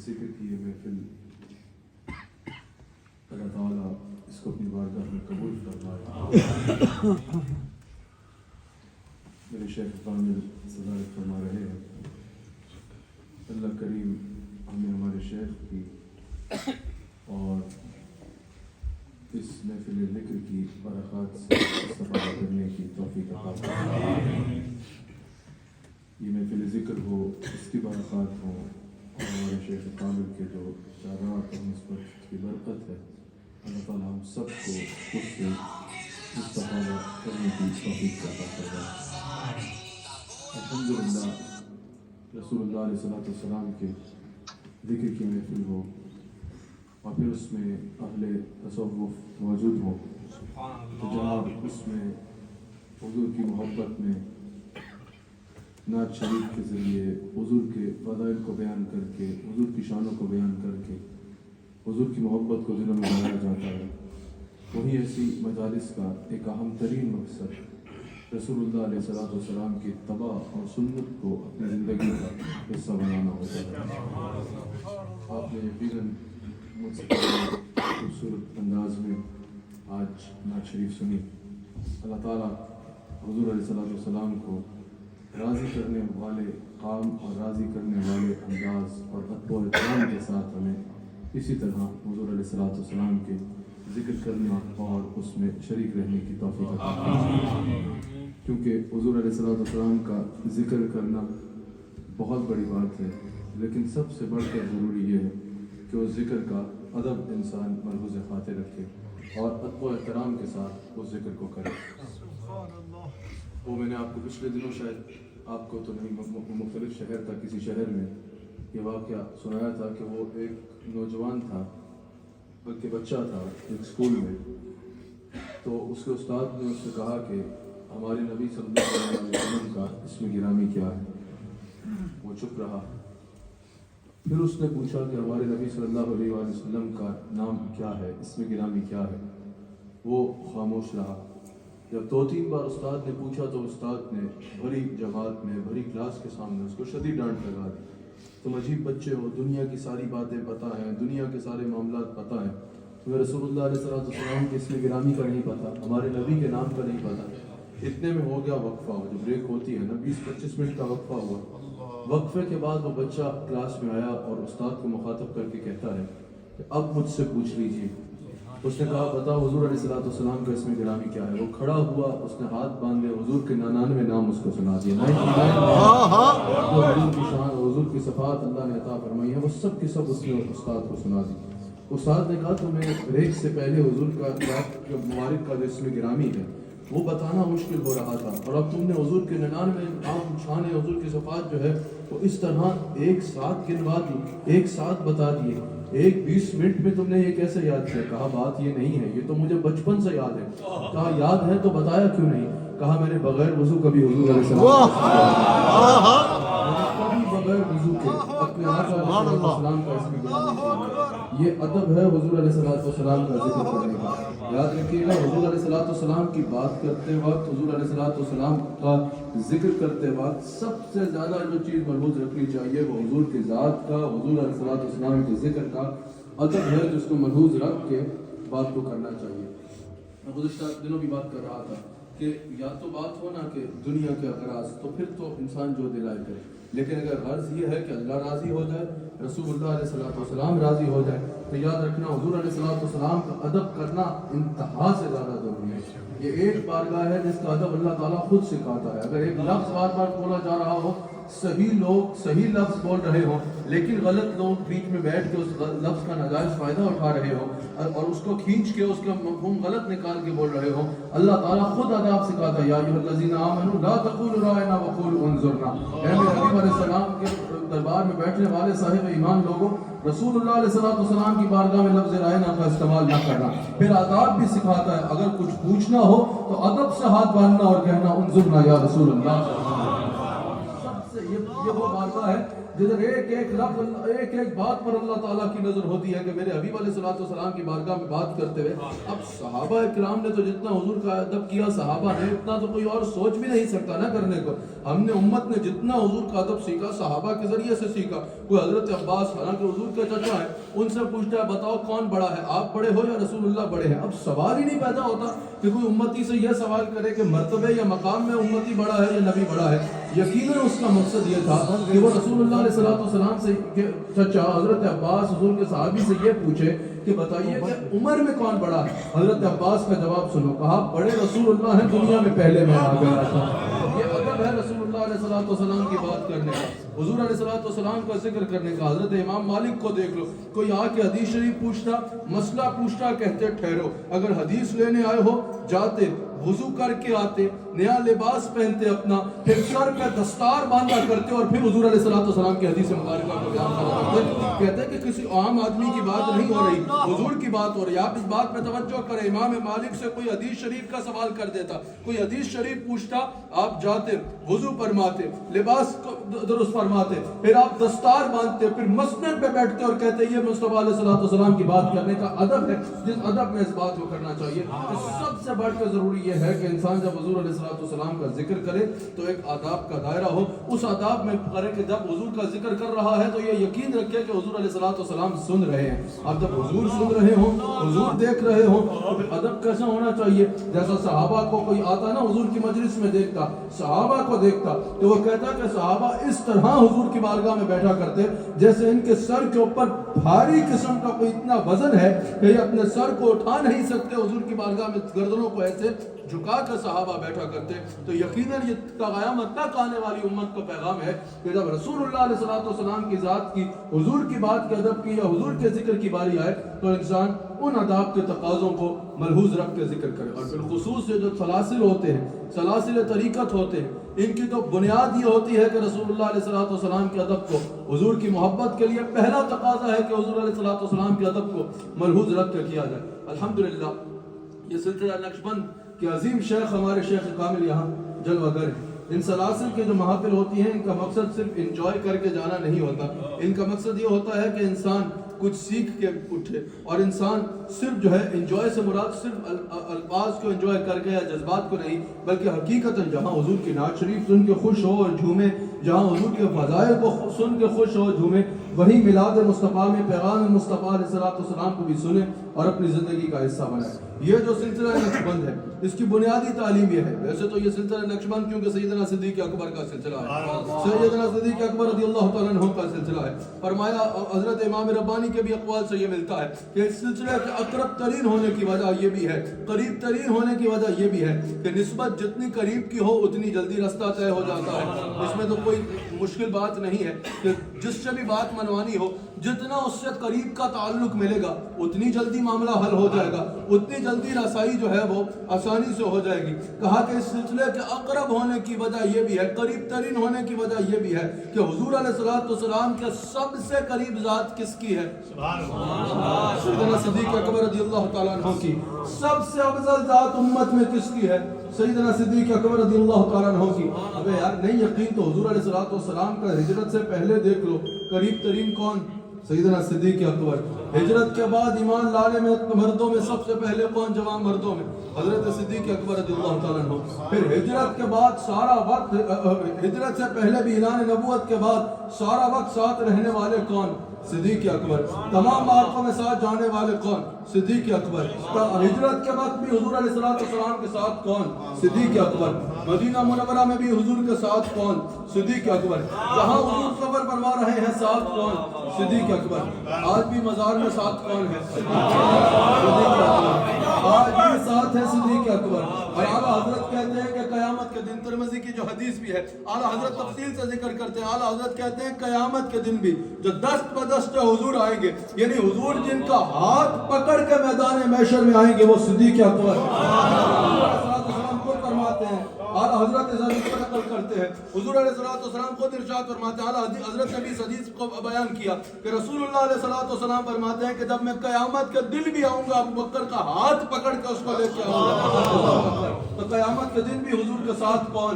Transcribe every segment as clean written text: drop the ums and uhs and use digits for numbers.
ذکر کی یہ محفل اللہ تعالیٰ اس کو اپنی بارگاہ میں قبول فرمائے. میرے شیخ کامل صدارت فرما رہے ہیں. اللہ کریم ہمیں ہمارے شیخ کی اور اس محفل ذکر کی برکات سے استفادہ کرنے کی توفیق عطا فرمائے. یہ محفل ذکر ہو، اس کی برکات ہوں، اور ہمارے شیخ کامل کے جو اشارات اور مثبت کی برکت ہے، اللہ تعالیٰ ہم سب کو اس سے استفادہ کرنے کی توفیق عطا فرمائے. الحمدللہ رسول اللہ علیہ السلام کے ذکر کی محفل ہو اور پھر اس میں اہل تصوف موجود ہوں تو جناب اس میں حضور کی محبت میں نعت شریف کے ذریعے حضور کے فضائل کو بیان کر کے، حضور کی شانوں کو بیان کر کے حضور کی محبت کو دلوں میں بنایا جاتا ہے. وہی ایسی مجالس کا ایک اہم ترین مقصد رسول اللہ علیہ السلام کی اتباع اور سنت کو اپنی زندگی کا حصہ بنانا ہوتا ہے. آپ نے یقیناً مجھ سے خوبصورت انداز میں آج نعت شریف سنی. اللہ تعالیٰ حضور علیہ السلام کو راضی کرنے والے کام اور راضی کرنے والے انداز اور ادب و احترام کے ساتھ ہمیں اسی طرح حضور علیہ السلام کے ذکر کرنا اور اس میں شریک رہنے کی توفیق عطا فرمائے. کیونکہ حضور علیہ السلام کا ذکر کرنا بہت بڑی بات ہے، لیکن سب سے بڑھ کر ضروری یہ ہے کہ اس ذکر کا ادب انسان ملحوظ خاطر رکھے اور ادب و احترام کے ساتھ اس ذکر کو کرے. وہ میں نے آپ کو پچھلے دنوں شاید آپ کو تو نہیں، مختلف شہر تھا، کسی شہر میں یہ واقعہ سنایا تھا کہ وہ ایک نوجوان تھا، بلکہ بچہ تھا ایک اسکول میں. تو اس کے استاد نے اس سے کہا کہ ہمارے نبی صلی اللہ علیہ وسلم کا اسم گرامی کیا ہے؟ وہ چپ رہا. پھر اس نے پوچھا کہ ہمارے نبی صلی اللہ علیہ وسلم کا نام کیا ہے، اسم گرامی کیا ہے؟ وہ خاموش رہا. جب 2-3 بار استاد نے پوچھا تو استاد نے بھری جماعت میں، بھری کلاس کے سامنے اس کو شدید ڈانٹ لگا دی. تم عجیب بچے ہو، دنیا کی ساری باتیں پتہ ہیں، دنیا کے سارے معاملات پتہ ہیں، تمہیں رسول اللہ علیہ السلام کے اسم گرامی کا نہیں پتہ، ہمارے نبی کے نام کا نہیں پتہ. اتنے میں ہو گیا وقفہ. جو بریک ہوتی ہے نا، 20-25 منٹ کا وقفہ ہوا. وقفے کے بعد وہ بچہ کلاس میں آیا اور استاد کو مخاطب کر کے کہتا ہے کہ اب مجھ سے پوچھ لیجیے. اس نے کہا بتاؤ حضور علیہ السلام کا اسم گرامی کیا ہے؟ وہ کھڑا ہوا، اس نے ہاتھ باندھے، حضور کے 99 نام اس کو سنا دیے. 99 جو حضور کی شان، حضور کی صفات اللہ نے عطا فرمائی ہے، وہ سب کی سب اس نے استاد کو سنا دی. استاد نے کہا تمہیں بریک سے پہلے حضور کا مبارک کا جو اسم گرامی ہے وہ بتانا مشکل ہو رہا تھا، اور اب تم نے حضور کے 99 عام شان حضور کی صفات جو ہے وہ اس طرح ایک ساتھ گنوا دی، ایک ساتھ بتا دیے. 20 منٹ میں تم نے یہ کیسے یاد کیا؟ کہا بات یہ نہیں ہے، یہ تو مجھے بچپن سے یاد ہے. کہا یاد ہے تو بتایا کیوں نہیں؟ کہا میں نے بغیر وضو کبھی حضور علیہ السلام بغیر وضو کے اپنے آقا علیہ السلام کا اسم گرامی کیا. یہ ادب ہے حضور علیہ السلام کا ذکر کرنے کا. یاد رکھیے گا، حضور علیہ السلام کی بات کرتے وقت، حضور علیہ السلام کا ذکر کرتے وقت سب سے زیادہ جو چیز ملحوظ رکھنی چاہیے وہ حضور کی ذات کا، حضور علیہ السلام کے ذکر کا ادب ہے، جس کو ملحوظ رکھ کے بات کو کرنا چاہیے. میں گزشتہ دنوں بھی بات کر رہا تھا کہ یا تو بات ہو نا کہ دنیا کے اغراض، تو پھر تو انسان جو دلائے کرے، لیکن اگر غرض یہ ہے کہ اللہ راضی ہو جائے، رسول اللہ علیہ السلام راضی ہو جائے، تو یاد رکھنا حضور علیہ السلام کا ادب کرنا انتہا سے زیادہ ضروری ہے. یہ ایک بارگاہ ہے جس کا ادب اللہ تعالیٰ خود سکھاتا ہے. اگر ایک لفظ بار بار بولا جا رہا ہو، صحیح لوگ صحیح لفظ بول رہے ہوں، لیکن غلط لوگ بیچ میں بیٹھ کے اس لفظ کا ناجائز فائدہ اٹھا رہے ہوں اور اس کو کھینچ کے اس کا مفہوم غلط نکال کے بول رہے ہوں، اللہ تعالیٰ خود آداب سکھاتا ہے. یا ایھا الذین آمنوا لا تقولوا رائنا وقولوا انظرنا. اے میرے حبیب علیہ السلام کے دربار میں بیٹھنے والے صاحب ایمان لوگوں، رسول اللہ علیہ السلام کی بارگاہ میں لفظ رائنا کا استعمال نہ کرنا. پھر آداب بھی سکھاتا ہے، اگر کچھ پوچھنا ہو تو ادب سے ہاتھ باندھنا اور کہنا انظرنا یا رسول اللہ. یہ وہ بات فرماتا ہے جدھر ایک ایک لفظ ایک ایک بات پر اللہ تعالیٰ کی نظر ہوتی ہے کہ میرے حبیب علیہ الصلوۃ والسلام کی بارگاہ میں بات کرتے ہوئے. اب صحابہ کرام نے تو جتنا حضور کا ادب کیا صحابہ نے اتنا تو کوئی اور سوچ بھی نہیں سکتا نا کرنے کو. ہم نے امت نے جتنا حضور کا ادب سیکھا صحابہ کے ذریعے سے سیکھا. کوئی حضرت عباس حالانکہ حضور کے چچا ہے ان سے پوچھتا ہے بتاؤ کون بڑا ہے, آپ بڑے ہو یا رسول اللہ بڑے ہیں؟ اب سوال ہی نہیں پیدا ہوتا کہ کوئی امتی سے یہ سوال کرے کہ مرتبے یا مقام میں امتی بڑا ہے یا نبی بڑا ہے. یقیناً اس کا مقصد یہ تھا کہ وہ رسول اللہ علیہ السلام سے چچا حضرت عباس حضور کے صحابی سے یہ پوچھے کہ بتائیے کہ عمر میں کون بڑا ہے؟ حضرت عباس کا جواب سنو, کہا بڑے رسول اللہ ہیں, دنیا میں پہلے میں آ گیا تھا. یہ ادب ہے رسول اللہ علیہ السلام کی بات کرنے کا, حضور علیہ السلام کا ذکر کرنے کا. حضرت امام مالک کو دیکھ لو, کوئی آ کے حدیث شریف پوچھتا, مسئلہ پوچھتا, کہتے ٹھہرو, اگر حدیث لینے آئے ہو جاتے, وضو کر کے آتے, نیا لباس پہنتے اپنا, پھر سر پہ دستار باندھا کرتے اور پھر حضور علیہ السلام کی حدیث مبارکہ کو بیان کرتے. کہتے ہیں کہ کسی عام آدمی کی بات نہیں ہو رہی, حضور کی بات ہو رہی. آپ اس بات پہ توجہ کریں, امام مالک سے کوئی حدیث شریف کا سوال کر دیتا, کوئی حدیث شریف پوچھتا, آپ جاتے, وضو فرماتے, لباس درست فرماتے, پھر آپ دستار باندھتے, پھر مسند پہ بیٹھتے اور کہتے یہ مصطفیٰ علیہ السلام کی بات کرنے کا ادب ہے, جس ادب میں اس بات کو کرنا چاہیے. سب سے بڑھ کر ضروری یہ ہے کہ انسان جب حضور علیہ السلام کا ذکر کرے تو ایک آداب کا دائرہ ہو, اس آداب میں کرے کہ جب حضور کا ذکر کر رہا ہے تو یہ یقین رکھے کہ حضور علیہ السلام سن رہے ہیں. اب جب حضور سن رہے ہوں, حضور دیکھ رہے ہوں, تو پھر ادب کیسا ہونا چاہیے؟ جیسا صحابہ کو کوئی آتا نا حضور کی مجلس میں دیکھتا, صحابہ کو دیکھتا تو وہ کہتا کہ صحابہ اس طرح حضور کی بارگاہ میں بیٹھا کرتے جیسے ان کے سر کے اوپر بھاری قسم کا کوئی اتنا وزن ہے کہ یہ اپنے سر کو اٹھا نہیں سکتے. حضور کی بارگاہ میں گردنوں کو ایسے جھکا کر صحابہ بیٹھا کرتے. تو یقیناً یہ قیامت تک آنے والی امت کا پیغام ہے کہ جب رسول اللہ علیہ السلام کی ذات کی, حضور کی بات کے ادب کی یا حضور کے ذکر کی باری آئے تو انسان ان آداب کے تقاضوں کو ملحوظ رکھ کے ذکر کرے. اور بالخصوص یہ جو سلاسل ہوتے ہیں, سلاسل طریقت ہوتے ہیں, ان کی تو بنیاد یہ ہوتی ہے کہ رسول اللہ علیہ السلام کے ادب کو, حضور کی محبت کے لیے پہلا تقاضا ہے کہ حضور علیہ السلام کے ادب کو ملحوظ رکھ کے کیا جائے. الحمدللہ یہ سلسلہ نقشبند کہ عظیم شیخ ہمارے شیخ کامل یہاں جلوہ گر ہیں. ان سلاسل کے جو محافل ہوتی ہیں ان کا مقصد صرف انجوائے کر کے جانا نہیں ہوتا, ان کا مقصد یہ ہوتا ہے کہ انسان کچھ سیکھ کے اٹھے. اور انسان صرف جو ہے انجوائے سے مراد صرف الفاظ کو انجوائے کر کے یا جذبات کو نہیں, بلکہ حقیقتاً جہاں حضور کی نعت شریف سن کے خوش ہو اور جھومے, جہاں حضور کے فضائل کو سن کے خوش ہو جھومے, وہی میلاد مصطفیٰ میں پیغام مصطفیٰ علیہ السلام کو بھی سنیں اور اپنی زندگی کا حصہ بنائیں. یہ جو سلسلہ نقشبند ہے اس کی بنیادی تعلیم یہ ہے. ویسے تو یہ سلسلہ نقشبند کیونکہ سیدنا صدیق اکبر کا سلسلہ ہے, سیدنا صدیق اکبر رضی اللہ تعالیٰ عنہ کا سلسلہ ہے. فرمایا حضرت امام ربانی کے بھی اقوال سے یہ ملتا ہے کہ اس سلسلے کے اقرب ترین ہونے کی وجہ یہ بھی ہے, قریب ترین ہونے کی وجہ یہ بھی ہے کہ نسبت جتنی قریب کی ہو اتنی جلدی رستہ طے ہو جاتا ہے. اس میں تو کوئی مشکل بات نہیں ہے کہ جس سے بھی بات منوانی ہو, جتنا اس سے قریب کا تعلق ملے گا اتنی جلدی معاملہ حل ہو جائے گا, اتنی جلدی رسائی جو ہے وہ آسانی سے ہو جائے گی. کہا کہ اس سلسلے کے اقرب ہونے کی وجہ یہ بھی ہے, قریب ترین ہونے کی وجہ یہ بھی ہے کہ حضور علیہ السلام کے سب سے قریب ذات کس کی ہے؟ سیدنا صدیق اکبر رضی اللہ تعالیٰ عنہ کی. سب سے افضل ذات امت میں کس کی ہے؟ سیدنا صدیق اکبر رضی اللہ تعالیٰ عنہ کی. ابے یار نہیں یقین تو حضور علیہ السلام کا ہجرت سے پہلے دیکھ لو, قریب ترین کون؟ سیدنا صدیق اکبر. ہجرت کے بعد ایمان لانے میں مردوں میں سب سے پہلے کون جوان مردوں میں؟ حضرت صدیق اکبر رضی اللہ تعالیٰ عنہ. پھر ہجرت کے بعد سارا وقت, ہجرت سے پہلے بھی اعلان نبوت کے بعد سارا وقت ساتھ رہنے والے کون؟ صدیق اکبر. تمام معرکوں میں ساتھ جانے والے کون؟ صدیق اکبر. ہجرت کے وقت بھی حضور علیہ السلام کے ساتھ کون؟ صدیق اکبر. مدینہ منورہ میں بھی حضور کے ساتھ کون؟ صدیق اکبر. جہاں حضور قبر بنوا رہے ہیں ساتھ کون؟ صدیق اکبر. آج بھی مزار میں ساتھ کون ہے؟ صدیق اکبر. آج بھی ساتھ ہے صدیق اکبر. اور اعلیٰ حضرت کہتے ہیں کہ قیامت کے دن, ترمذی کی جو حدیث بھی ہے اعلیٰ حضرت تفصیل سے ذکر کرتے ہیں, اعلیٰ حضرت کہتے ہیں قیامت کے دن بھی جو دست بدست حضور آئیں گے, یعنی حضور جن کا ہاتھ پکڑ کے میدان محشر میں آئیں گے وہ صدیق اکبر. خود فرماتے ہیں, اعلیٰ حضرت نقل کرتے ہیں, حضور علیہ السلام خود ارشاد فرماتے ہیں, اعلیٰ حضرت نے بھی اس حدیث کو بیان کیا کہ رسول اللہ علیہ السلام فرماتے ہیں کہ جب میں قیامت کے دن بھی آؤں گا ابو بکر کا ہاتھ پکڑ کے اس کو لے کے آؤں گا. تو قیامت کے دن بھی حضور کے ساتھ کون؟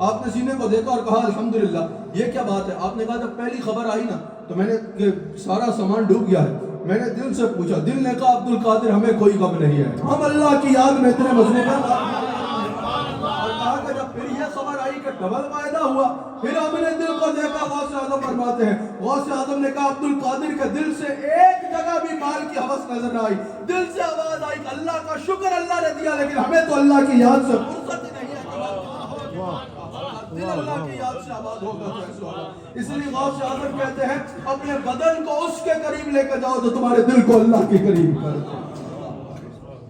آپ نے سینے کو دیکھا اور کہا الحمدللہ. یہ کیا بات ہے؟ آپ نے کہا جب پہلی خبر آئی نا تو میں نے کہ سارا سامان ڈوب گیا ہے، میں نے دل سے پوچھا، دل نے کہا عبد القادر ہمیں کوئی غم نہیں ہے، ہم اللہ کی یاد میں اتنے مضبوط ہیں. اور کہا کہ جب پھر یہ خبر آئی کہ ڈبل فائدہ ہوا، پھر ہم نے دل کو دیکھا. غوث اعظم فرماتے ہیں، غوث اعظم نے کہا عبد القادر کے دل سے ایک جگہ بھی مال کی ہوس نظر نہ آئی. دل سے آواز آئی کہ اللہ کا شکر اللہ نے دیا، لیکن ہمیں تو اللہ کی یاد سے فرصت ہی نہیں ہے. دل اللہ کی یاد سے آباد ہوگا تو ایسے ہوگا. اس لیے غوث اعظم کہتے ہیں اپنے بدن کو اس کے قریب لے کے جاؤ جو تمہارے دل کو اللہ کے قریب کر دے.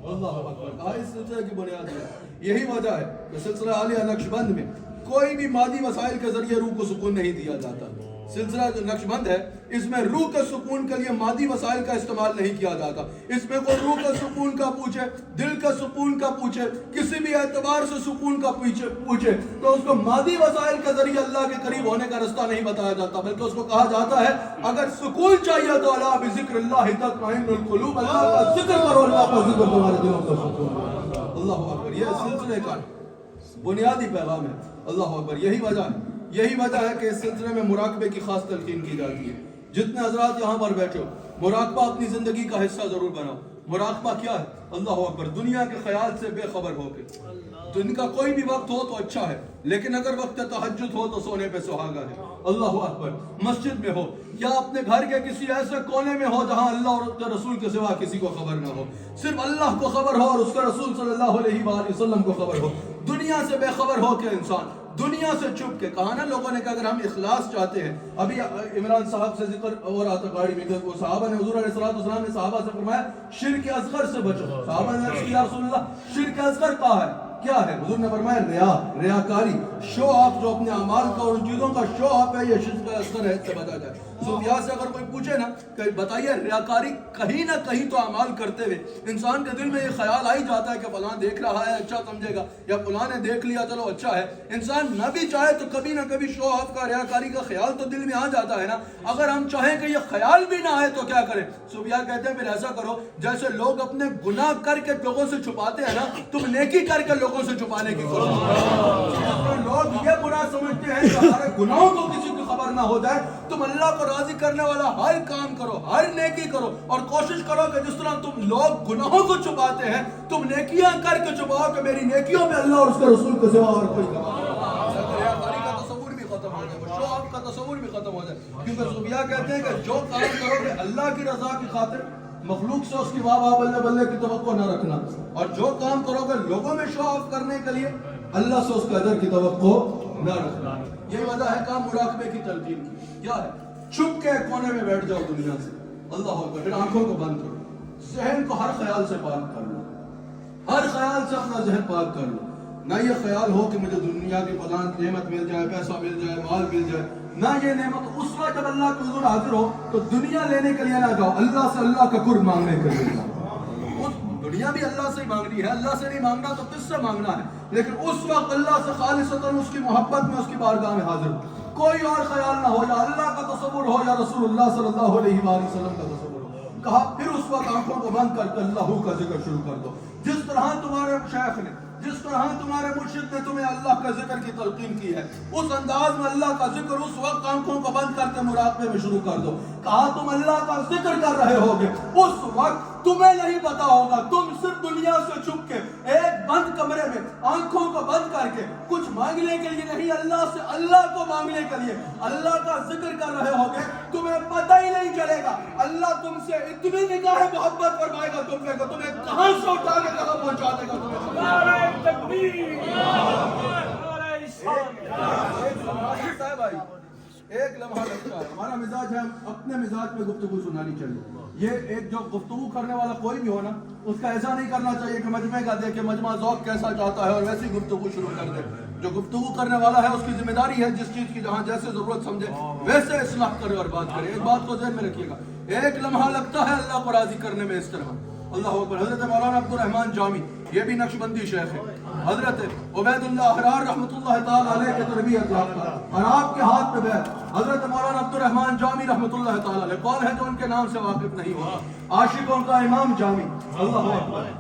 اللہ اکبر. اس سلسلے کی بنیاد ہے، یہی وجہ ہے کہ سلسلہ عالیہ نقشبند میں کوئی بھی مادی وسائل کے ذریعے روح کو سکون نہیں دیا جاتا. سلسلہ جو نقشبند ہے اس میں روح کے سکون کے لیے مادی وسائل کا استعمال نہیں کیا جاتا. اس میں کوئی روح کے سکون کا پوچھے، دل کے سکون کا پوچھے، کسی بھی اعتبار سے سکون کا پوچھے تو اس کو مادی وسائل کے ذریعے اللہ کے قریب ہونے کا رستہ نہیں بتایا جاتا، بلکہ اس کو کہا جاتا ہے اگر سکون چاہیے تو الا بذکر اللہ تطمئن القلوب، اللہ کا ذکر کرو، اللہ کا ذکر تمہارے دلوں کو سکون. اللہ اکبر. یہ سلسلے کا بنیادی پیغام ہے. اللہ اکبر. یہی وجہ ہے کہ اس سلسلے میں مراقبے کی خاص تلقین کی جاتی ہے. جتنے حضرات یہاں پر بیٹھو، مراقبہ اپنی زندگی کا حصہ ضرور بناؤ. مراقبہ کیا ہے؟ اللہ اکبر. دنیا کے خیال سے بے خبر ہو کے، دن کا کوئی بھی وقت ہو تو اچھا ہے، لیکن اگر وقت تہجد ہو تو سونے پہ سہاگا ہے. اللہ اکبر. مسجد میں ہو یا اپنے گھر کے کسی ایسے کونے میں ہو جہاں اللہ اور اس کے رسول کے سوا کسی کو خبر نہ ہو، صرف اللہ کو خبر ہو اور اس کے رسول صلی اللہ علیہ وآلہ وسلم کو خبر ہو. دنیا سے بے خبر ہو کے انسان دنیا سے چھپ کے، کہا نا لوگوں نے کہ اگر ہم اخلاص چاہتے ہیں، ابھی عمران صاحب سے ذکر ہو رہا تھا گاڑی میں، وہ صحابہ نے حضور علیہ السلام نے صحابہ سے فرمایا شرک اصغر سے بچو. صحابہ نے عرض کیا یا رسول اللہ شرک اصغر کہا ہے، کیا ہے؟ حضور نے فرمایا ریاکاری، شو آف، جو اپنے اعمال کا اور ان چیزوں کا شو آف ہے، یہ شرک اصغر ہے، اس سے بچا جائے. صوفیاء سے اگر کوئی پوچھے نا کہ بتائیے ریاکاری، کہیں نہ کہیں تو اعمال کرتے ہوئے انسان کے دل میں یہ خیال آ ہی جاتا ہے کہ فلاں دیکھ رہا ہے اچھا سمجھے گا، یا فلاں نے دیکھ لیا چلو اچھا ہے. انسان نہ بھی چاہے تو کبھی نہ کبھی شو آف کا، ریاکاری کا خیال تو دل میں آ جاتا ہے نا. اگر ہم چاہیں کہ یہ خیال بھی نہ آئے تو کیا کریں؟ صوفیاء کہتے ہیں پھر ایسا کرو جیسے لوگ اپنے گناہ کر کے لوگوں سے چھپاتے ہیں نا، تم نیکی کر کے لوگوں سے چھپانے کی کوشش کرو. لوگ یہ برا سمجھتے ہیں کہ ہمارے گناہوں کو کسی کی خبر نہ ہو جائے. تم اللہ کو راضی کرنے والا ہر کام کرو، ہر نیکی کرو، اور کوشش کرو کہ جس طرح تم لوگ گناہوں کو چھپاتے ہیں، تم نیکیاں کر کے چھپاؤ کہ میری نیکیوں میں اللہ اور اس کے رسول کے سوا اور کوئی گواہ نہیں. ریاکاری کا تصور بھی ختم ہو جائے، شو آف کا تصور بھی ختم ہو جائے. کیونکہ صوفیاء کہتے ہیں کہ جو کام کرو گے اللہ کی رضا کی خاطر، مخلوق سے اس کی واہ واہ بلے بلے کی توقع نہ رکھنا، اور جو کام کرو گے لوگوں میں شو آف کرنے کے لیے، اللہ سے اس کے اجر کی توقع نہ رکھنا. یہ وجہ ہے کام مراقبے کی تلقین کی. کیا ہے؟ چھپ کے کونے میں بیٹھ جاؤ دنیا سے. اللہ اکبر. پھر آنکھوں کو بند کرو، ذہن کو ہر خیال سے پاک کر لو، ہر خیال سے اپنا ذہن پاک کر لو. نہ یہ خیال ہو کہ مجھے دنیا کی فلاں نعمت مل جائے، پیسہ مل جائے، مال مل جائے. نہ یہ نعمت. اس وقت جب اللہ کے حضور حاضر ہو تو دنیا لینے کے لیے نہ جاؤ، اللہ سے اللہ کا قرب مانگنے کے لیے جاؤ. دنیا بھی اللہ سے ہی مانگنی ہے، اللہ سے نہیں مانگنا تو کس سے مانگنا ہے؟ لیکن اس وقت اللہ سے خالصتاً اس کی محبت میں، اس کی بارگاہ میں حاضر ہو. کوئی اور خیال نہ ہو، یا اللہ کا تصور ہو یا رسول اللہ صلی اللہ علیہ وآلہ وسلم کا تصور ہو. کہا پھر اس وقت آنکھوں کو بند کر کے اللہ کا ذکر شروع کر دو. جس طرح تمہارے شیخ نے، جس طرح تمہارے مرشد نے تمہیں اللہ کا ذکر کی تلقین کی ہے، اس انداز میں اللہ کا ذکر اس وقت آنکھوں کو بند کر کے مراقبے میں شروع کر دو. کہا تم اللہ کا ذکر کر رہے ہوگے، اس وقت تمہیں نہیں پتا ہوگا، تم صرف دنیا سے چھپ کے ایک بند کمرے میں آنکھوں کو بند کر کے کچھ مانگنے کے لیے نہیں، اللہ سے اللہ کو مانگنے کے لیے اللہ کا ذکر کر رہے ہوگے. تمہیں پتہ ہی نہیں چلے گا اللہ تم سے اتنی نگاہ محبت فرمائے گا تم پہ کہ تمہیں کہاں سے اٹھا کے کہاں پہنچا دے گا. تمہیں نعرہ تکبیر، نعرہ رسالت. ایک لمحہ لگتا ہے، ہمارا مزاج ہے اپنے مزاج پہ گفتگو سنانی چاہیے. یہ ایک جو گفتگو کرنے والا کوئی بھی ہو نا، اس کا ایسا نہیں کرنا چاہیے کہ مجمع کا دیکھے مجمع ذوق کیسا چاہتا ہے اور ویسی گفتگو شروع کر دے. جو گفتگو کرنے والا ہے اس کی ذمہ داری ہے جس چیز کی جہاں جیسے ضرورت سمجھے ویسے اصلاح کرے اور بات کرے. ایک بات کو ذہن میں رکھیے گا، ایک لمحہ لگتا ہے اللہ کو راضی کرنے میں اس طرح. اللہ اکبر. حضرت مولانا عبد الرحمن جامی، یہ بھی نقشبندی شیخ ہے. حضرت عبید اللہ احرار رحمۃ اللہ تعالی علیہ کے تربیت یافتہ اور آپ کے ہاتھ پہ بیعت حضرت مولانا عبد الرحمن جامی رحمۃ اللہ تعالی علیہ. کون ہے جو ان کے نام سے واقف نہیں ہوا؟ عاشقوں کا امام جامی. اللہ اکبر.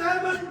7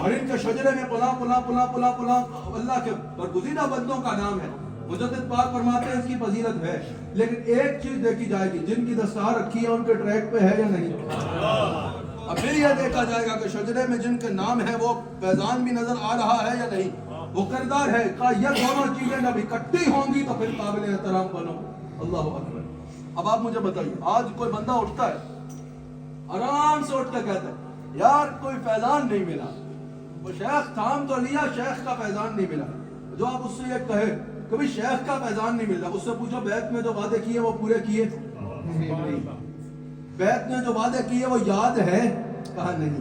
اور ان کے شجرے میں پلا اللہ کے برگزیدہ بندوں کا نام ہے. مجدد پاک فرماتے ہیں اس کی فضیلت ہے، لیکن ایک چیز دیکھی جائے گی، جن کی دستار رکھی ہے ان کے ٹریک پہ ہے یا نہیں. اب پھر یہ دیکھا جائے گا کہ شجرے میں جن کے نام ہے وہ فیضان بھی نظر آ رہا ہے یا نہیں، وہ کردار ہے. یہ دونوں چیزیں جب اکٹھی ہوں گی تو پھر قابل احترام بنو. اللہ اکبر. اب آپ مجھے بتائیے، آج کوئی بندہ اٹھتا ہے، آرام سے اٹھ کے کہتا ہے یار کوئی فیضان نہیں ملا، وہ شیخ تھام تو لیا، شیخ کا فیضان نہیں ملا. جو آپ اس سے یہ کہے کبھی شیخ کا فیضان نہیں ملتا، اس سے پوچھو بیعت میں جو وعدے کیے وہ پورے کیے؟ بیعت میں جو وعدے کیے وہ یاد ہے؟ کہا نہیں.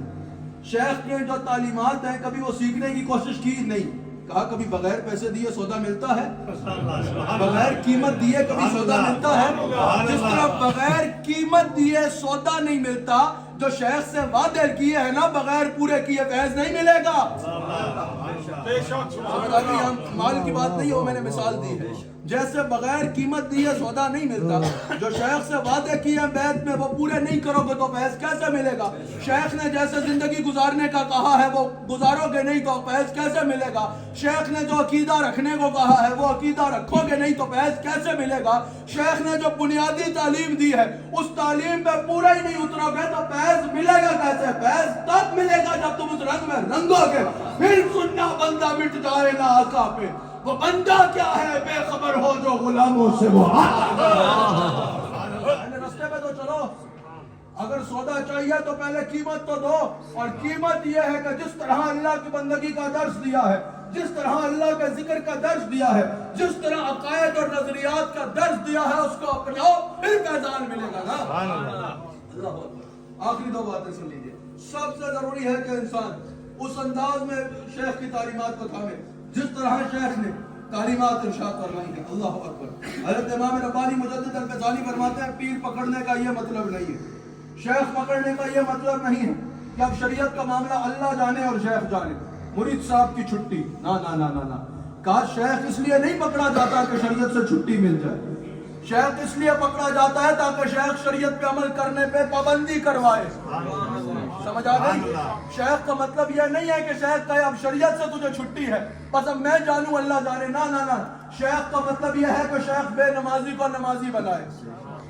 شیخ کے جو تعلیمات ہیں کبھی وہ سیکھنے کی کوشش کی؟ نہیں. کہا کبھی بغیر پیسے دیے سودا ملتا ہے؟ بغیر قیمت دیے کبھی سودا ملتا ہے؟ جس طرح بغیر قیمت دیے سودا نہیں ملتا، جو شیخ سے وعدے کیے ہیں نا بغیر پورے کیے فیض نہیں ملے گا. مال کی بات نہیں ہو، میں نے مثال دی ہے. جیسے بغیر قیمت دیے سودا نہیں ملتا، جو شیخ سے وعدے کیے ہیں بیعت میں وہ پورے نہیں کرو گے تو فیض کیسے ملے گا. شیخ نے جیسے زندگی گزارنے کا کہا ہے وہ گزارو گے نہیں تو فیض کیسے ملے گا. شیخ نے جو عقیدہ رکھنے کو کہا ہے وہ عقیدہ رکھو گے نہیں تو فیض کیسے ملے گا. شیخ نے جو بنیادی تعلیم دی ہے اس تعلیم پہ پورا ہی نہیں اترو گے تو فیض ملے گا کیسے. فیض تب ملے گا جب تم اس رنگ میں رنگو گے، پھر سننا بندہ مٹ جائے گا آقا پہ. وہ بندہ کیا ہے بے خبر ہو جو غلاموں سے وہ رستے پہ تو چلو. اگر سودا چاہیے تو پہلے قیمت تو دو، اور قیمت یہ ہے کہ جس طرح اللہ کی بندگی کا درس دیا ہے، جس طرح اللہ کے ذکر کا درس دیا ہے، جس طرح عقائد اور نظریات کا درس دیا ہے اس کو اپناؤ، پھر فیضان ملے گا نا. اللہ. آخری دو باتیں سن لیجیے. سب سے ضروری ہے کہ انسان اس انداز میں شیخ کی تعلیمات کو تھامے جس طرح شیخ نے تعلیمات ارشاد فرمائی ہے. اللہ اکبر. حضرت امام ربانی مجدد الفیضانی فرماتے ہیں پیر پکڑنے کا یہ مطلب نہیں ہے، شیخ پکڑنے کا یہ مطلب نہیں ہے کہ اب شریعت کا معاملہ اللہ جانے اور شیخ جانے، مرید صاحب کی چھٹی. نا نا نا نا نا. کہا شیخ اس لیے نہیں پکڑا جاتا کہ شریعت سے چھٹی مل جائے، شیخ اس لیے پکڑا جاتا ہے تاکہ شیخ شریعت پہ عمل کرنے پہ پابندی کروائے. سمجھ آ گئی؟ شیخ کا مطلب یہ نہیں ہے کہ شیخ کہے اب شریعت سے تجھے چھٹی ہے بس اب میں جانوں اللہ جانے. نا نا نا. شیخ کا مطلب یہ ہے کہ شیخ بے نمازی کو نمازی بنائے،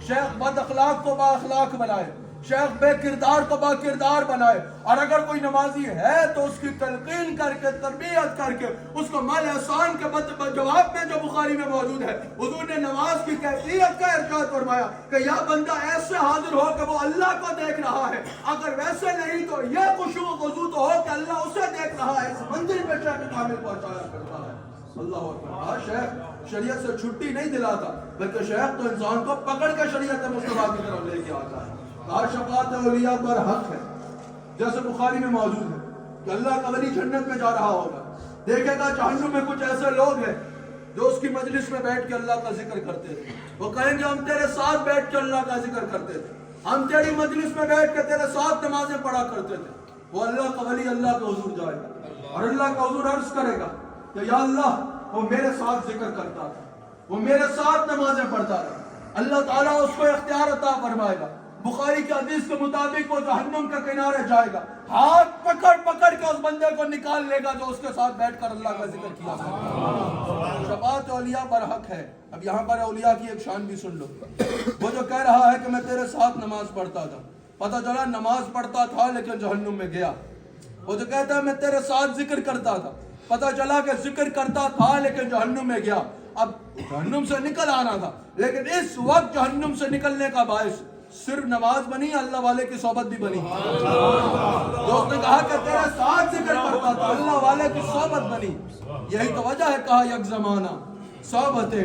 شیخ بد اخلاق کو با اخلاق بنائے، شیخ بے کردار کو با کردار بنائے. اور اگر کوئی نمازی ہے تو اس کی تلقین کر کے تربیت کر کے اس کو مال احسان کے جواب میں جو بخاری میں موجود ہے حضور نے نماز کی کیفیت کا ارشاد فرمایا کہ یا بندہ ایسے حاضر ہو کہ وہ اللہ کو دیکھ رہا ہے، اگر ویسے نہیں تو یہ خشوع و خضوع تو ہو کہ اللہ اسے دیکھ رہا ہے. اس منزل پہ شیخ کامل پہنچایا کرتا ہے. اللہ اکبر. شیخ شریعت سے چھٹی نہیں دلاتا بلکہ شیخ تو انسان کو پکڑ کے شریعت مصطفیٰ کی طرف لے کے آتا ہے. شفاعت اولیاء پر حق ہے، جیسے بخاری میں موجود ہے کہ اللہ کا ولی جنت میں جا رہا ہوگا، دیکھے گا جہنم میں کچھ ایسے لوگ ہیں جو اس کی مجلس میں بیٹھ کے اللہ کا ذکر کرتے تھے. وہ کہیں گے ہم تیرے ساتھ بیٹھ کے اللہ کا ذکر کرتے تھے، ہم تیری مجلس میں بیٹھ کے تیرے ساتھ نمازیں پڑھا کرتے تھے. وہ اللہ کا ولی اللہ کے حضور جائے گا اور اللہ کا حضور عرض کرے گا کہ یا اللہ وہ میرے ساتھ ذکر کرتا تھا، وہ میرے ساتھ نمازیں پڑھتا تھا. اللہ تعالیٰ اس کو اختیار عطا فرمائے گا. بخاری کی حدیث کے مطابق وہ جہنم کے کنارے جائے گا، ہاتھ پکڑ پکڑ کے اس بندے کو نکال لے گا جو اس کے ساتھ بیٹھ کر اللہ کا ذکر کیا. شفاعت اولیاء پر حق ہے. اب یہاں پر اولیاء کی ایک شان بھی سن لو. وہ جو کہہ رہا ہے کہ میں تیرے ساتھ نماز پڑھتا تھا، پتہ چلا نماز پڑھتا تھا لیکن جہنم میں گیا. وہ جو کہتا ہے میں تیرے ساتھ ذکر کرتا تھا، پتہ چلا کہ ذکر کرتا تھا لیکن جہنم میں گیا. اب جہنم سے نکل آنا تھا لیکن اس وقت جہنم سے نکلنے کا باعث صرف نماز بنی، اللہ والے کی صحبت بھی بنی. دوست نے کہا کہ تیرے ساتھ ذکر کرتا تھا، اللہ والے کی صحبت بنی. یہی تو وجہ ہے کہا یک زمانہ صحبت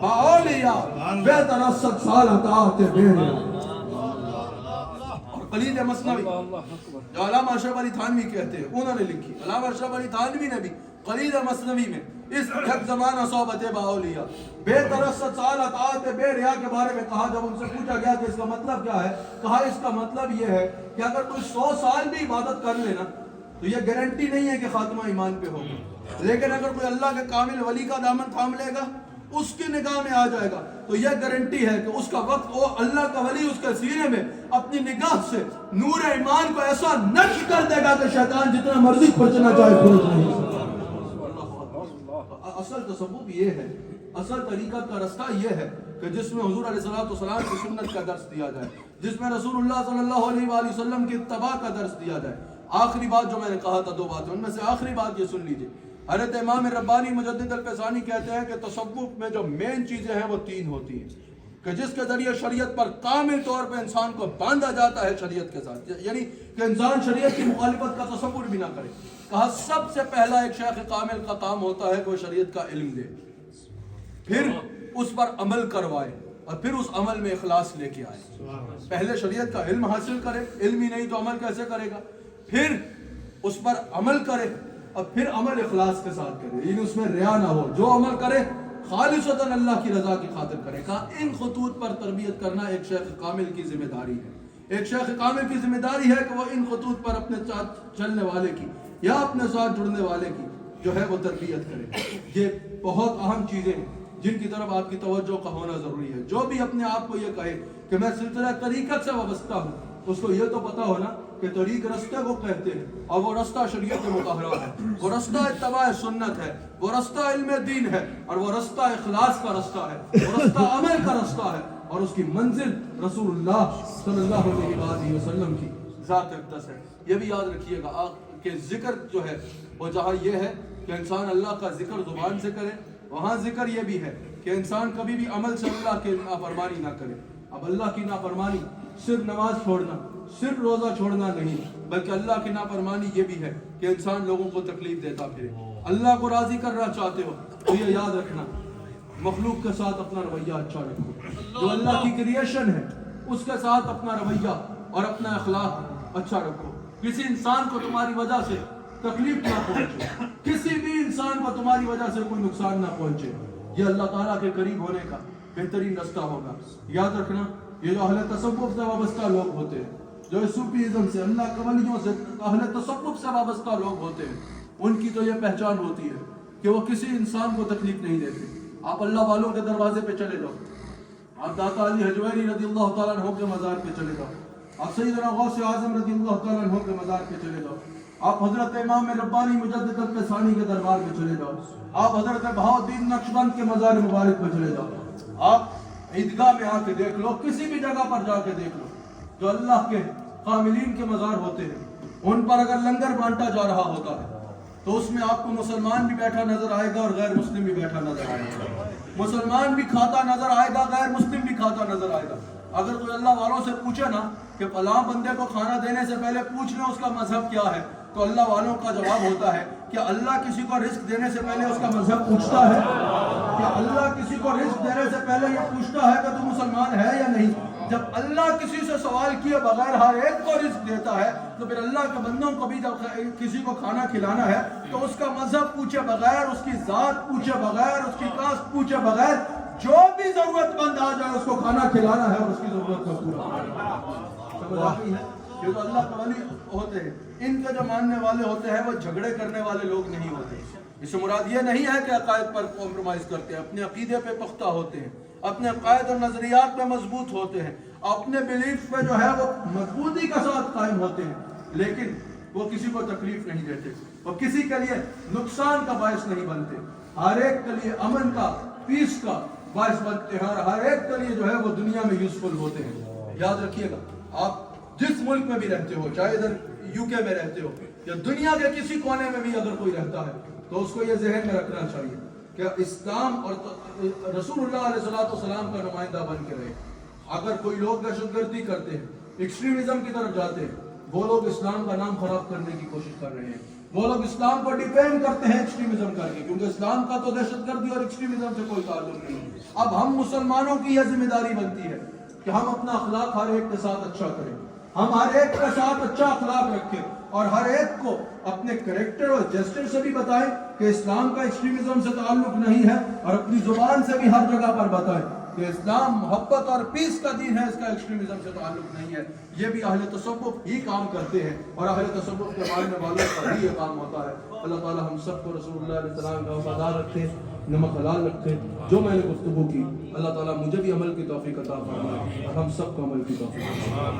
باولیاء بے ترست سال اطاعت بیریا. اور قلید مثنوی جو علامہ اشرف علی تھانوی کہتے ہیں، انہوں نے لکھی، علامہ اشرف علی تھانوی نے بھی قلید مثنوی میں اس یک زمانہ صحبت باولیاء بے ترست سال اطاعت بے ریا کے بارے میں کہا. جب ان سے پوچھا گیا کہ اس کا مطلب کیا ہے، کہا اس کا مطلب یہ ہے کہ اگر کوئی 100 سال بھی عبادت کر لینا تو یہ گارنٹی نہیں ہے کہ خاتمہ ایمان پہ ہوگا، لیکن اگر کوئی اللہ کے کامل ولی کا دامن تھام لے گا اس کی نگاہ میں آ جائے گا تو یہ گارنٹی ہے کہ اس کا وقت وہ اللہ کا ولی اس کے سینے میں اپنی نگاہ سے نور ایمان کو ایسا نقش کر دے گا کہ شیطان جتنا مرضی کھرچنا چاہے کھرچ نہیں سکتا۔ اصل تصوف یہ ہے، اصل طریقت کا رستہ یہ ہے کہ جس میں حضور علیہ السلام کی سنت کا درس دیا جائے، جس میں رسول اللہ صلی اللہ علیہ وآلہ وسلم کی اتباع کا درس دیا جائے۔ آخری بات جو میں نے کہا تھا، 2 باتیں، ان میں سے آخری بات یہ سن لیجئے۔ حضرت امام ربانی مجدد الفیضانی کہتے ہیں کہ تصوف میں جو مین چیزیں ہیں وہ 3 ہوتی ہیں کہ جس کے ذریعے شریعت پر کامل طور پہ انسان کو باندھا جاتا ہے شریعت کے ساتھ، یعنی کہ انسان شریعت کی مخالفت کا تصور بھی نہ کرے۔ کہا سب سے پہلا ایک شیخ کامل کا کام ہوتا ہے کہ وہ شریعت کا علم دے، پھر اس پر عمل کروائے، اور پھر اس عمل میں اخلاص لے کے آئے۔ پہلے شریعت کا علم حاصل کرے، علم ہی نہیں تو عمل کیسے کرے گا، پھر اس پر عمل کرے، اور پھر عمل اخلاص کے ساتھ کرے، یعنی اس میں ریا نہ ہو، جو عمل کرے خالصتاً اللہ کی رضا کی خاطر کرے۔ کہا ان خطوط پر تربیت کرنا ایک شیخ کامل کی ذمہ داری ہے۔ ایک شیخ کامل کی ذمہ داری ہے کہ وہ ان خطوط پر اپنے ساتھ چلنے والے کی یا اپنے ساتھ جڑنے والے کی جو ہے وہ تربیت کرے۔ یہ بہت اہم چیزیں ہیں جن کی طرف آپ کی توجہ کا ہونا ضروری ہے۔ جو بھی اپنے آپ کو یہ کہے کہ میں سلسلہ طریقت سے وابستہ ہوں، اس کو یہ تو پتا ہونا کہ طریق رستے کو کہتے ہیں، اور وہ رستہ شریعت مطہرہ ہے، وہ رستہ اتباع سنت ہے، وہ رستہ علم دین ہے، اور وہ رستہ اخلاص کا رستہ ہے، وہ رستہ عمل کا رستہ ہے، اور اس کی منزل رسول اللہ صلی اللہ علیہ وسلم کی ذات اقدس ہے۔ یہ بھی یاد رکھیے گا کہ ذکر جو ہے وہ جہاں یہ ہے کہ انسان اللہ کا ذکر زبان سے کرے، وہاں ذکر یہ بھی ہے کہ انسان کبھی بھی عمل سے اللہ کی نافرمانی نہ کرے۔ اب اللہ کی نافرمانی صرف نماز چھوڑنا، صرف روزہ چھوڑنا نہیں، بلکہ اللہ کی نافرمانی یہ بھی ہے کہ انسان لوگوں کو تکلیف دیتا پھرے۔ اللہ کو راضی کرنا چاہتے ہو تو یہ یاد رکھنا، مخلوق کے ساتھ اپنا رویہ اچھا رکھو، جو اللہ کی کریشن ہے اس کے ساتھ اپنا رویہ اور اپنا اخلاق اچھا رکھو۔ کسی انسان کو تمہاری وجہ سے تکلیف نہ پہنچے، کسی بھی انسان کو تمہاری وجہ سے کوئی نقصان نہ پہنچے، یہ اللہ تعالیٰ کے قریب ہونے کا بہترین رستہ ہوگا۔ یاد رکھنا، یہ جو اہل تصوف سے وابستہ لوگ ہوتے ہیں، جو صوفیزم سے، اللہ کے ولیوں سے، اہل تصوف سے وابستہ لوگ ہوتے ہیں، ان کی تو یہ پہچان ہوتی ہے کہ وہ کسی انسان کو تکلیف نہیں دیتے۔ آپ اللہ والوں کے دروازے پہ چلے جاؤ، آپ داتا علی حجویری رضی اللہ تعالیٰ عنہ کے مزار پہ چلے جاؤ، آپ سیدنا غوث اعظم رضی اللہ تعالیٰ عنہ کے مزار پہ چلے جاؤ، آپ حضرت امام ربانی مجدد الفیضانی کے دربار پہ چلے جاؤ، آپ حضرت بہاؤالدین نقشبند کے مزار مبارک پہ چلے جاؤ، آپ عیدگاہ میں آ کے دیکھ لو، کسی بھی جگہ پر جا کے دیکھ لو، جو اللہ کے قاملین کے مزار ہوتے ہیں ان پر اگر لنگر بانٹا جا رہا ہوتا ہے تو اس میں آپ کو مسلمان بھی بیٹھا نظر آئے گا اور غیر مسلم بھی بیٹھا نظر آئے گا، مسلمان بھی کھاتا نظر آئے گا، غیر مسلم بھی کھاتا نظر آئے گا۔ اگر کوئی اللہ والوں سے پوچھے نا کہ فلاں بندے کو کھانا دینے سے پہلے پوچھ لیں اس کا مذہب کیا ہے، تو اللہ والوں کا جواب ہوتا ہے کہ اللہ کسی کو رزق دینے سے پہلے اس کا مذہب پوچھتا ہے؟ کہ اللہ کسی کو رزق دینے سے پہلے یہ پوچھتا ہے کہ تو مسلمان ہے یا نہیں؟ جب اللہ کسی سے سوال کیے بغیر ہر ایک کو رزق دیتا ہے تو پھر اللہ کے بندوں کو بھی جب کسی کو کھانا کھلانا ہے تو اس کا مذہب پوچھے بغیر، اس کی ذات پوچھے بغیر، اس کی کاسٹ پوچھے بغیر جو بھی ضرورت مند آ جائے اس کو کھانا کھلانا ہے اور اس کی ضرورت کو پورا کرنا ہے۔ یہ جو اللہ کے ولی ہوتے ہیں، ان کے جو ماننے والے ہوتے ہیں وہ جھگڑے کرنے والے لوگ نہیں ہوتے۔ اس سے مراد یہ نہیں ہے کہ عقائد پر کمپرومائز کرتے ہیں، اپنے عقیدے پہ پختہ ہوتے ہیں، اپنے عقائد اور نظریات میں مضبوط ہوتے ہیں، اپنے بیلیف پہ جو ہے وہ مضبوطی کے ساتھ قائم ہوتے ہیں، لیکن وہ کسی کو تکلیف نہیں دیتے، وہ کسی کے لیے نقصان کا باعث نہیں بنتے، ہر ایک کے لیے امن کا، پیس کا باعث بنتے ہیں، اور ہر ایک کے لیے جو ہے وہ دنیا میں یوزفل ہوتے ہیں۔ یاد رکھیے گا، آپ جس ملک میں بھی رہتے ہو، چاہے ادھر UK میں رہتے ہو یا دنیا کے کسی کونے میں بھی اگر کوئی رہتا ہے تو اس کو یہ ذہن میں رکھنا چاہیے کہ اسلام اور رسول اللہ علیہ السلام کا نمائندہ بن کے رہے۔ اگر کوئی لوگ دہشت گردی کرتے ہیں، ایکسٹریمزم کی طرف جاتے ہیں، وہ لوگ اسلام کا نام خراب کرنے کی کوشش کر رہے ہیں، وہ لوگ اسلام کو ڈیفینڈ کرتے ہیں ایکسٹریمزم کر کے، کیونکہ اسلام کا تو دہشت گردی اور ایکسٹریمزم سے کوئی تعلق نہیں۔ اب ہم مسلمانوں کی یہ ذمہ داری بنتی ہے کہ ہم اپنا اخلاق ہر ایک کے ساتھ اچھا کریں، ہم ہر ایک کے ساتھ اچھا اخلاق رکھیں، اور ہر ایک کو اپنے کریکٹر اور جسٹر سے بھی بتائیں کہ اسلام کا ایکسٹریمزم سے تعلق نہیں ہے، اور اپنی زبان سے بھی ہر جگہ پر بتائیں کہ اسلام محبت اور پیس کا دین ہے، اس کا ایکسٹریمزم سے تعلق نہیں ہے۔ یہ بھی اہل تصوف ہی کام کرتے ہیں، اور اہل تصوف کے ماننے والوں کا بھی یہ کام ہوتا ہے۔ اللہ تعالی ہم سب کو رسول اللہ علیہ السلام کا وفادار رکھے۔ نمک حلال رکھے. جو میں نے گفتگو کی اللہ تعالیٰ مجھے بھی عمل کی توفیق عطا فرمائے اور ہم سب کو عمل کی توفیق عطا فرمائے.